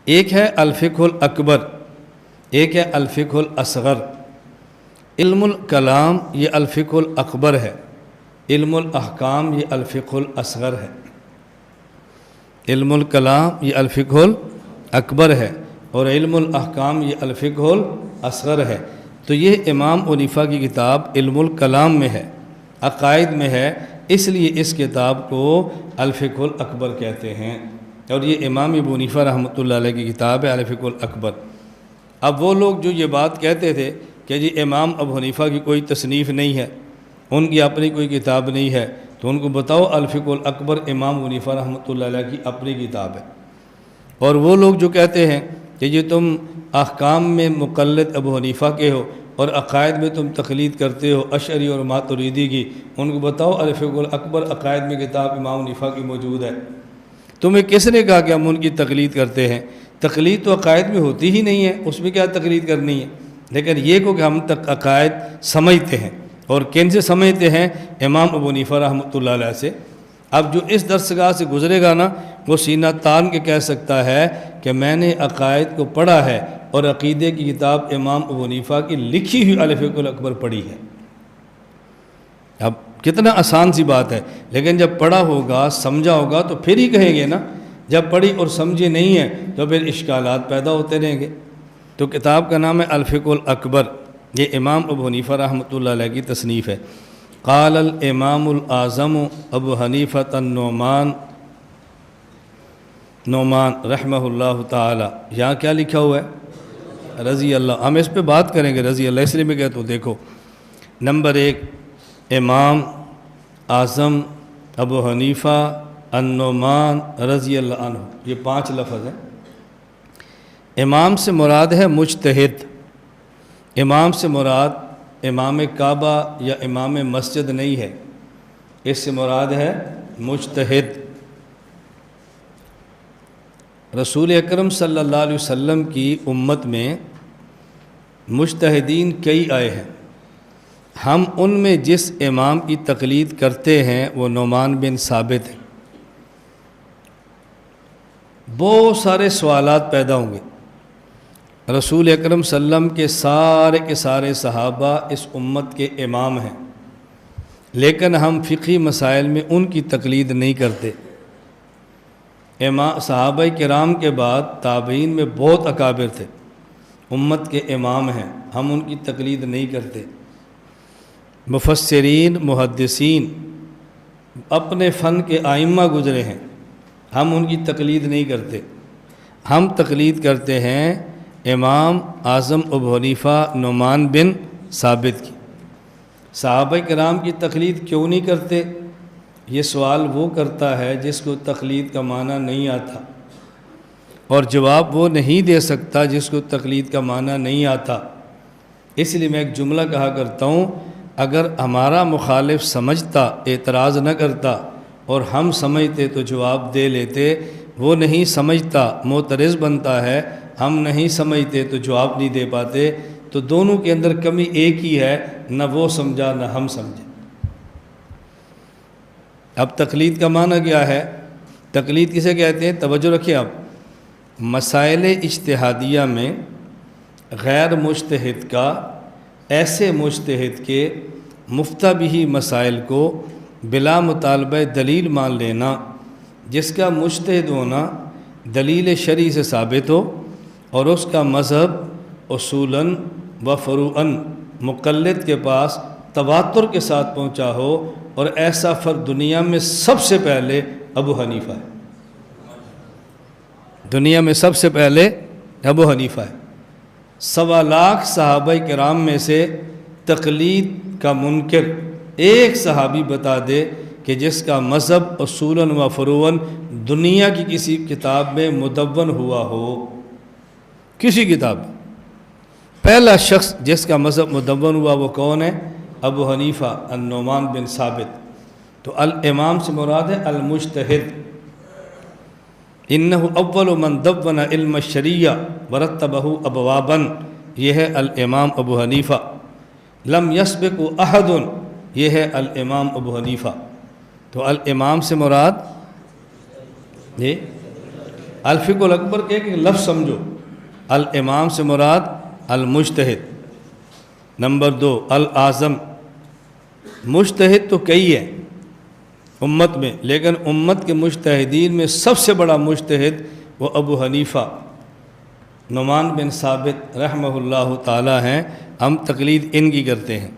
ایک ہے الفقہ الاکبر، ایک ہے الفقہ الاصغر۔ علم الکلام یہ الفقہ الاکبر ہے، علم الاحکام یہ الفقہ الاصغر ہے۔ علم الکلام یہ الفقہ الاکبر ہے اور علم الاحکام یہ الفقہ الاصغر ہے۔ تو یہ امام حنیفہ کی کتاب علم الکلام میں ہے، عقائد میں ہے، اس لیے اس کتاب کو الفقہ الاکبر کہتے ہیں، اور یہ امام ابو حنیفہ رحمۃ اللہ علیہ کی کتاب ہے الفقہ الاکبر۔ اب وہ لوگ جو یہ بات کہتے تھے کہ جی امام ابو حنیفہ کی کوئی تصنیف نہیں ہے، ان کی اپنی کوئی کتاب نہیں ہے، تو ان کو بتاؤ الفقہ الاکبر امام ابو حنیفہ رحمۃ اللہ علیہ کی اپنی کتاب ہے۔ اور وہ لوگ جو کہتے ہیں کہ یہ تم احکام میں مقلد ابو حنیفہ کے ہو اور عقائد میں تم تقلید کرتے ہو اشعری اور ماتریدی کی، ان کو بتاؤ الفقہ الاکبر عقائد میں کتاب امام حنیفہ کی موجود ہے۔ تمہیں کس نے کہا کہ ہم ان کی تقلید کرتے ہیں؟ تقلید تو عقائد میں ہوتی ہی نہیں ہے، اس میں کیا تقلید کرنی ہے؟ لیکن یہ کہ ہم تک عقائد سمجھتے ہیں، اور کن سے سمجھتے ہیں؟ امام ابو حنیفہ رحمۃ اللہ علیہ سے۔ اب جو اس درسگاہ سے گزرے گا نا، وہ سینہ تان کے کہہ سکتا ہے کہ میں نے عقائد کو پڑھا ہے اور عقیدے کی کتاب امام ابو حنیفہ کی لکھی ہوئی الفقہ الاکبر پڑھی ہے۔ اب کتنا آسان سی بات ہے، لیکن جب پڑھا ہوگا سمجھا ہوگا تو پھر ہی کہیں گے نا۔ جب پڑھی اور سمجھے نہیں ہیں تو پھر اشکالات پیدا ہوتے رہیں گے۔ تو کتاب کا نام ہے الفقہ الاکبر، یہ امام ابو حنیفہ رحمۃ اللہ علیہ کی تصنیف ہے۔ قال الامام الاعظم ابو حنیفۃ النعمان رحمہ اللہ تعالی، یہاں کیا لکھا ہوا ہے؟ رضی اللہ۔ ہم اس پہ بات کریں گے رضی اللہ، اس لیے میں کہتا ہوں دیکھو، نمبر 1 امام اعظم ابو حنیفہ النعمان رضی اللہ عنہ، یہ 5 لفظ ہیں۔ امام سے مراد ہے مجتہد، امام سے مراد امام کعبہ یا امام مسجد نہیں ہے، اس سے مراد ہے مجتہد۔ رسول اکرم صلی اللہ علیہ وسلم کی امت میں مجتہدین کئی آئے ہیں، ہم ان میں جس امام کی تقلید کرتے ہیں وہ نعمان بن ثابت ہیں۔ بہت سارے سوالات پیدا ہوں گے، رسول اکرم صلی اللہ علیہ وسلم کے سارے صحابہ اس امت کے امام ہیں، لیکن ہم فقہی مسائل میں ان کی تقلید نہیں کرتے۔ صحابہ کرام کے بعد تابعین میں بہت اکابر تھے، امت کے امام ہیں، ہم ان کی تقلید نہیں کرتے۔ مفسرین محدثین اپنے فن کے ائمہ گزرے ہیں، ہم ان کی تقلید نہیں کرتے، ہم تقلید کرتے ہیں امام اعظم ابو حنیفہ نعمان بن ثابت کی۔ صحابہ کرام کی تقلید کیوں نہیں کرتے؟ یہ سوال وہ کرتا ہے جس کو تقلید کا معنی نہیں آتا، اور جواب وہ نہیں دے سکتا جس کو تقلید کا معنی نہیں آتا۔ اس لیے میں ایک جملہ کہا کرتا ہوں، اگر ہمارا مخالف سمجھتا اعتراض نہ کرتا اور ہم سمجھتے تو جواب دے لیتے، وہ نہیں سمجھتا معترض بنتا ہے، ہم نہیں سمجھتے تو جواب نہیں دے پاتے، تو دونوں کے اندر کمی ایک ہی ہے، نہ وہ سمجھا نہ ہم سمجھے۔ اب تقلید کا معنی کیا ہے؟ تقلید کسے کہتے ہیں؟ توجہ رکھیں آپ، مسائل اجتہادیہ میں غیر مجتہد کا ایسے مجتہد کے مفتہ بہ مسائل کو بلا مطالبہ دلیل مان لینا، جس کا مجتہد ہونا دلیل شرعی سے ثابت ہو اور اس کا مذہب اصولاً و فروعاً مقلد کے پاس تواتر کے ساتھ پہنچا ہو، اور ایسا فرد دنیا میں سب سے پہلے ابو حنیفہ ہے، دنیا میں سب سے پہلے ابو حنیفہ ہے۔ 1.25 لاکھ صحابہ کرام میں سے تقلید کا منکر ایک صحابی بتا دے کہ جس کا مذہب اصولاً و فروعاً دنیا کی کسی کتاب میں مدون ہوا ہو، کسی کتاب میں۔ پہلا شخص جس کا مذہب مدون ہوا وہ کون ہے؟ ابو حنیفہ النعمان بن ثابت۔ تو الامام سے مراد ہے المجتہد۔ انہ اول من دون علم الشریعہ ورتبہ ابوابا، یہ ہے الامام ابو حنیفہ۔ لم یسبق احد، یہ ہے الامام ابو حنیفہ۔ تو الامام سے مراد یہ الفقہ الاکبر کے ایک لفظ سمجھو، الامام سے مراد المجتہد۔ نمبر 2 الاعظم، مجتہد تو کئی ہے امت میں، لیکن امت کے مجتہدین میں سب سے بڑا مجتہد وہ ابو حنیفہ نعمان بن ثابت رحمہ اللہ تعالی ہیں، ہم تقلید ان کی کرتے ہیں۔